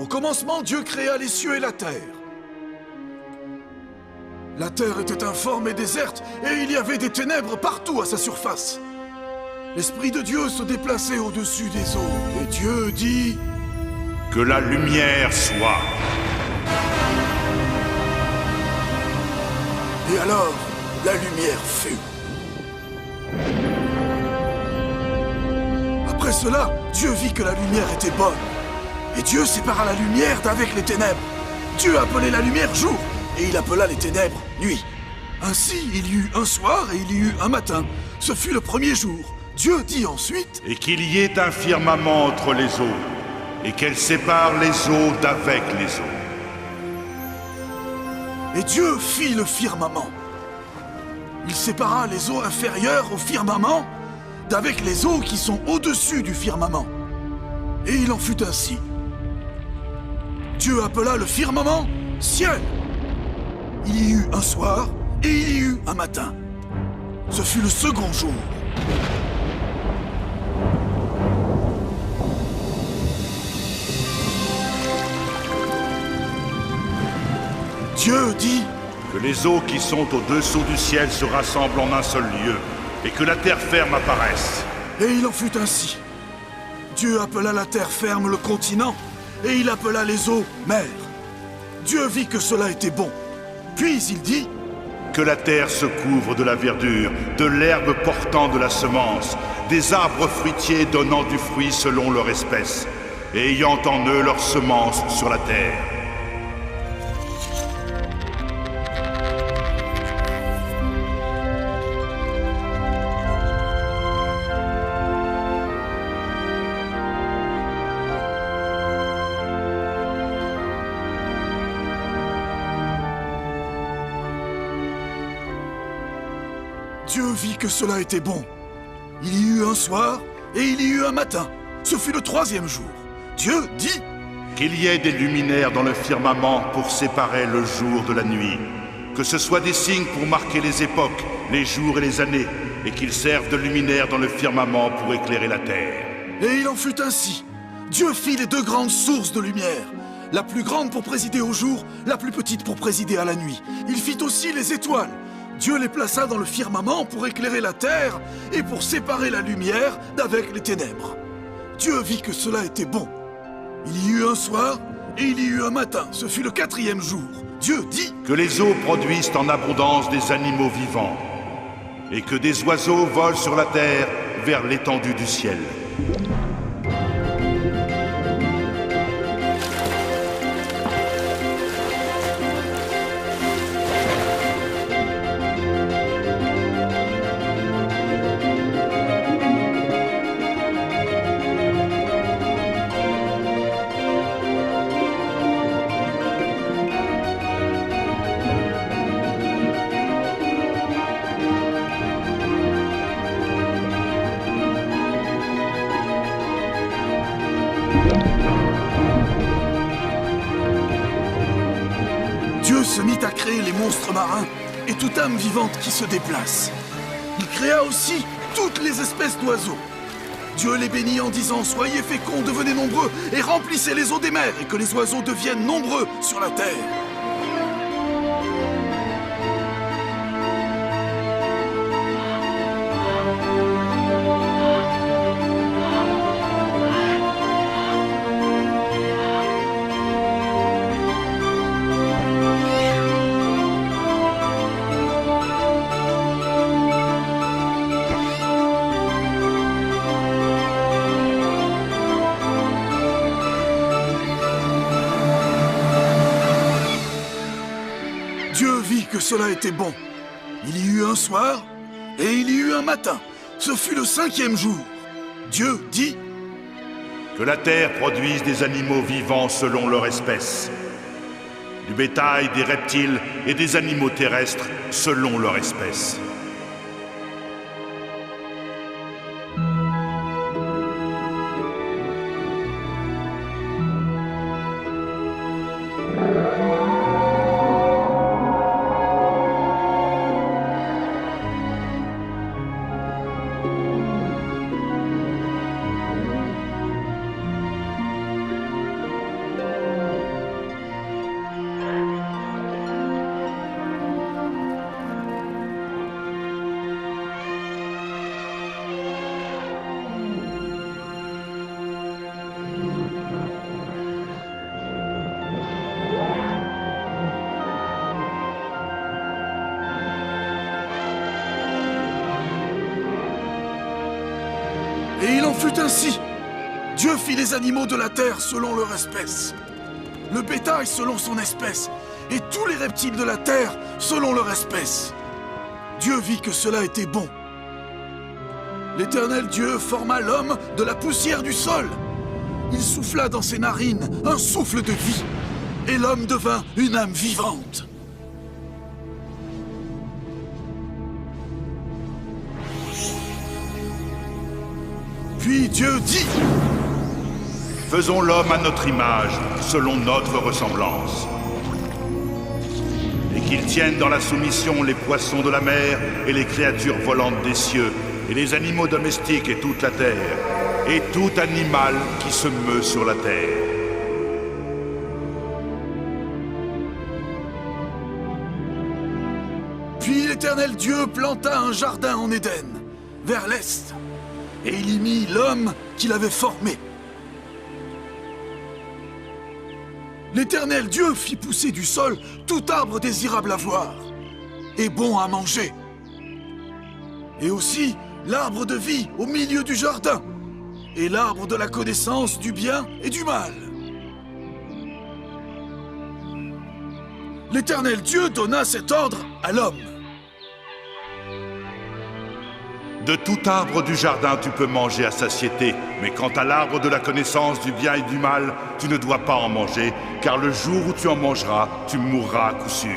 Au commencement, Dieu créa les cieux et la terre. La terre était informe et déserte, et il y avait des ténèbres partout à sa surface. L'Esprit de Dieu se déplaçait au-dessus des eaux, et Dieu dit... Que la lumière soit. Et alors, la lumière fut. Après cela, Dieu vit que la lumière était bonne. Et Dieu sépara la lumière d'avec les ténèbres. Dieu appelait la lumière jour, et il appela les ténèbres nuit. Ainsi, il y eut un soir et il y eut un matin. Ce fut le premier jour. Dieu dit ensuite... Et qu'il y ait un firmament entre les eaux, et qu'elle sépare les eaux d'avec les eaux. Et Dieu fit le firmament. Il sépara les eaux inférieures au firmament d'avec les eaux qui sont au-dessus du firmament. Et il en fut ainsi. Dieu appela le firmament ciel. Il y eut un soir et il y eut un matin. Ce fut le second jour. Dieu dit... Que les eaux qui sont au-dessous du ciel se rassemblent en un seul lieu, et que la terre ferme apparaisse. Et il en fut ainsi. Dieu appela la terre ferme le continent, et il appela les eaux mer. Dieu vit que cela était bon. Puis il dit... Que la terre se couvre de la verdure, de l'herbe portant de la semence, des arbres fruitiers donnant du fruit selon leur espèce, et ayant en eux leur semence sur la terre. Dieu vit que cela était bon. Il y eut un soir et il y eut un matin. Ce fut le troisième jour. Dieu dit... Qu'il y ait des luminaires dans le firmament pour séparer le jour de la nuit. Que ce soit des signes pour marquer les époques, les jours et les années, et qu'ils servent de luminaires dans le firmament pour éclairer la terre. Et il en fut ainsi. Dieu fit les deux grandes sources de lumière. La plus grande pour présider au jour, la plus petite pour présider à la nuit. Il fit aussi les étoiles. Dieu les plaça dans le firmament pour éclairer la terre et pour séparer la lumière d'avec les ténèbres. Dieu vit que cela était bon. Il y eut un soir et il y eut un matin. Ce fut le quatrième jour. Dieu dit... Que les eaux produisent en abondance des animaux vivants, et que des oiseaux volent sur la terre vers l'étendue du ciel. Dieu se mit à créer les monstres marins et toute âme vivante qui se déplace. Il créa aussi toutes les espèces d'oiseaux. Dieu les bénit en disant « Soyez féconds, devenez nombreux et remplissez les eaux des mers et que les oiseaux deviennent nombreux sur la terre. » Dieu vit que cela était bon. Il y eut un soir et il y eut un matin. Ce fut le cinquième jour. Dieu dit... Que la terre produise des animaux vivants selon leur espèce. Du bétail, des reptiles et des animaux terrestres selon leur espèce. fut ainsi. Dieu fit les animaux de la terre selon leur espèce, le bétail selon son espèce, et tous les reptiles de la terre selon leur espèce. Dieu vit que cela était bon. L'Éternel Dieu forma l'homme de la poussière du sol. Il souffla dans ses narines un souffle de vie, et l'homme devint une âme vivante. Puis Dieu dit: Faisons l'homme à notre image, selon notre ressemblance. Et qu'il tienne dans la soumission les poissons de la mer et les créatures volantes des cieux, et les animaux domestiques et toute la terre, et tout animal qui se meut sur la terre. Puis l'Éternel Dieu planta un jardin en Éden, vers l'est, et il y mit l'homme qu'il avait formé. L'Éternel Dieu fit pousser du sol tout arbre désirable à voir, et bon à manger, et aussi l'arbre de vie au milieu du jardin, et l'arbre de la connaissance du bien et du mal. L'Éternel Dieu donna cet ordre à l'homme. De tout arbre du jardin tu peux manger à satiété, mais quant à l'arbre de la connaissance du bien et du mal, tu ne dois pas en manger, car le jour où tu en mangeras, tu mourras à coup sûr.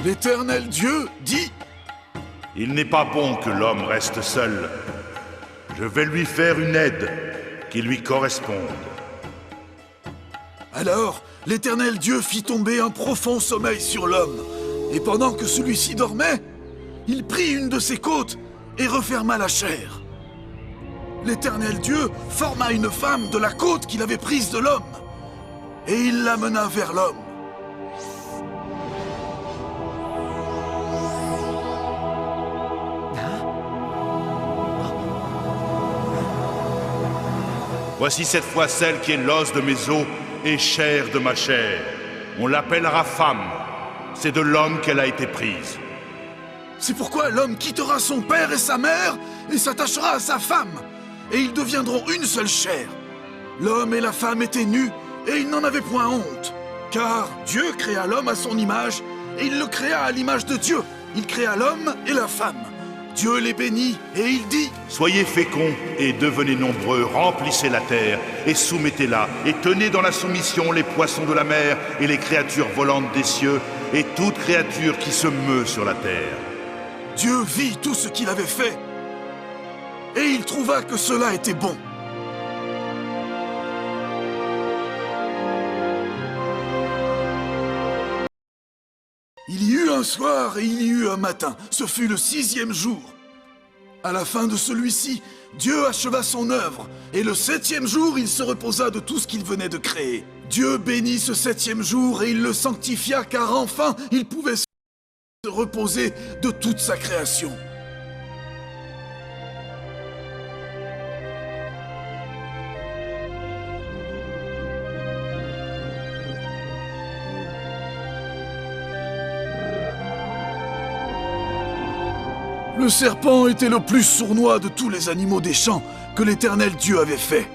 L'Éternel Dieu dit: Il n'est pas bon que l'homme reste seul. Je vais lui faire une aide qui lui corresponde. Alors, l'Éternel Dieu fit tomber un profond sommeil sur l'homme, et pendant que celui-ci dormait, il prit une de ses côtes et referma la chair. L'Éternel Dieu forma une femme de la côte qu'il avait prise de l'homme, et il l'amena vers l'homme. Voici cette fois celle qui est l'os de mes os et chair de ma chair. On l'appellera femme. C'est de l'homme qu'elle a été prise. C'est pourquoi l'homme quittera son père et sa mère et s'attachera à sa femme, et ils deviendront une seule chair. L'homme et la femme étaient nus, et ils n'en avaient point honte. Car Dieu créa l'homme à son image, et il le créa à l'image de Dieu. Il créa l'homme et la femme. Dieu les bénit, et il dit: Soyez féconds et devenez nombreux, remplissez la terre et soumettez-la, et tenez dans la soumission les poissons de la mer et les créatures volantes des cieux, et toute créature qui se meut sur la terre. Dieu vit tout ce qu'il avait fait, et il trouva que cela était bon. Il y eut un soir et il y eut un matin. Ce fut le 6e jour. À la fin de celui-ci, Dieu acheva son œuvre, et le 7e jour, il se reposa de tout ce qu'il venait de créer. Dieu bénit ce 7e jour et il le sanctifia, car enfin, il pouvait se reposer de toute sa création. Le serpent était le plus sournois de tous les animaux des champs que l'Éternel Dieu avait fait.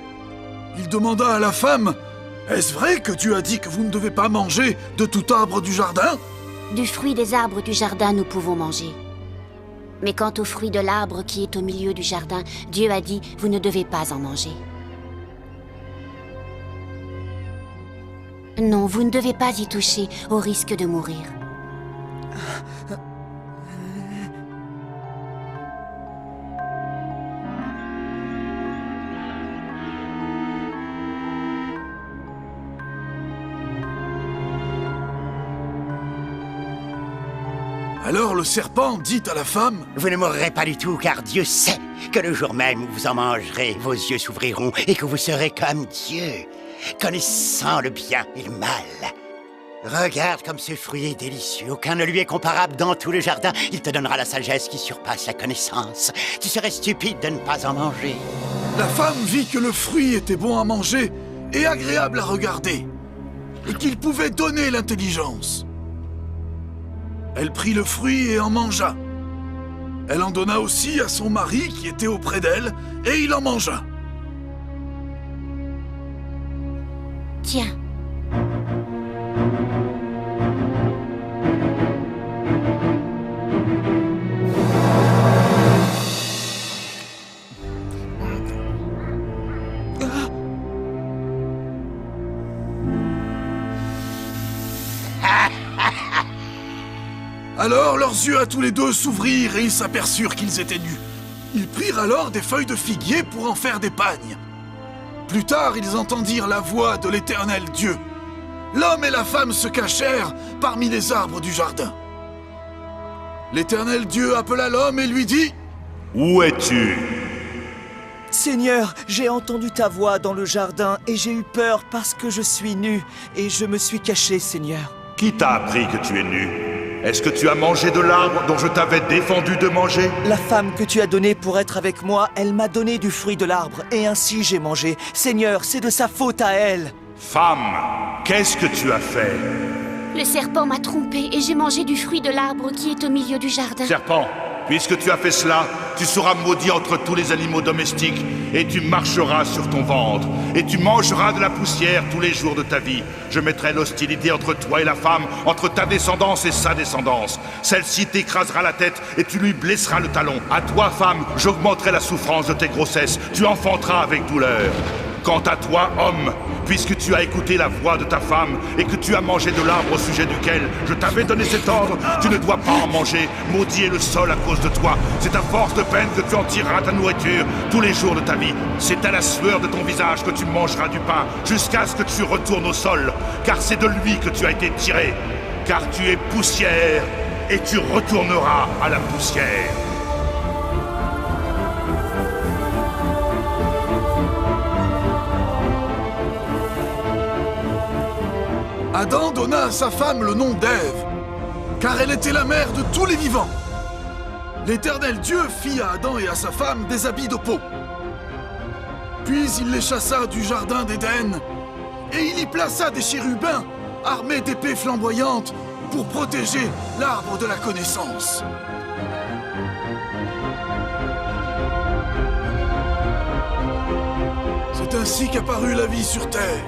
Il demanda à la femme: « Est-ce vrai que Dieu a dit que vous ne devez pas manger de tout arbre du jardin ?» Du fruit des arbres du jardin, nous pouvons manger. Mais quant au fruit de l'arbre qui est au milieu du jardin, Dieu a dit, vous ne devez pas en manger. Non, vous ne devez pas y toucher, au risque de mourir. Alors le serpent dit à la femme: Vous ne mourrez pas du tout, car Dieu sait que le jour même où vous en mangerez, vos yeux s'ouvriront et que vous serez comme Dieu, connaissant le bien et le mal. Regarde comme ce fruit est délicieux. Aucun ne lui est comparable dans tout le jardin. Il te donnera la sagesse qui surpasse la connaissance. Tu serais stupide de ne pas en manger. La femme vit que le fruit était bon à manger et agréable à regarder, et qu'il pouvait donner l'intelligence. Elle prit le fruit et en mangea. Elle en donna aussi à son mari qui était auprès d'elle, et il en mangea. Tiens. Alors leurs yeux à tous les deux s'ouvrirent et ils s'aperçurent qu'ils étaient nus. Ils prirent alors des feuilles de figuier pour en faire des pagnes. Plus tard, ils entendirent la voix de l'Éternel Dieu. L'homme et la femme se cachèrent parmi les arbres du jardin. L'Éternel Dieu appela l'homme et lui dit: Où es-tu? Seigneur, j'ai entendu ta voix dans le jardin et j'ai eu peur parce que je suis nu et je me suis caché, Seigneur. Qui t'a appris que tu es nu? Est-ce que tu as mangé de l'arbre dont je t'avais défendu de manger? La femme que tu as donnée pour être avec moi, elle m'a donné du fruit de l'arbre et ainsi j'ai mangé. Seigneur, c'est de sa faute à elle. Femme, qu'est-ce que tu as fait? Le serpent m'a trompé et j'ai mangé du fruit de l'arbre qui est au milieu du jardin. Serpent, puisque tu as fait cela, tu seras maudit entre tous les animaux domestiques, et tu marcheras sur ton ventre, et tu mangeras de la poussière tous les jours de ta vie. Je mettrai l'hostilité entre toi et la femme, entre ta descendance et sa descendance. Celle-ci t'écrasera la tête, et tu lui blesseras le talon. À toi, femme, j'augmenterai la souffrance de tes grossesses. Tu enfanteras avec douleur. Quant à toi, homme, puisque tu as écouté la voix de ta femme et que tu as mangé de l'arbre au sujet duquel je t'avais donné cet ordre, tu ne dois pas en manger. Maudit est le sol à cause de toi. C'est à force de peine que tu en tireras ta nourriture tous les jours de ta vie. C'est à la sueur de ton visage que tu mangeras du pain jusqu'à ce que tu retournes au sol, car c'est de lui que tu as été tiré. Car tu es poussière et tu retourneras à la poussière. Adam donna à sa femme le nom d'Ève, car elle était la mère de tous les vivants. L'Éternel Dieu fit à Adam et à sa femme des habits de peau. Puis il les chassa du jardin d'Éden, et il y plaça des chérubins armés d'épées flamboyantes pour protéger l'arbre de la connaissance. C'est ainsi qu'apparut la vie sur terre.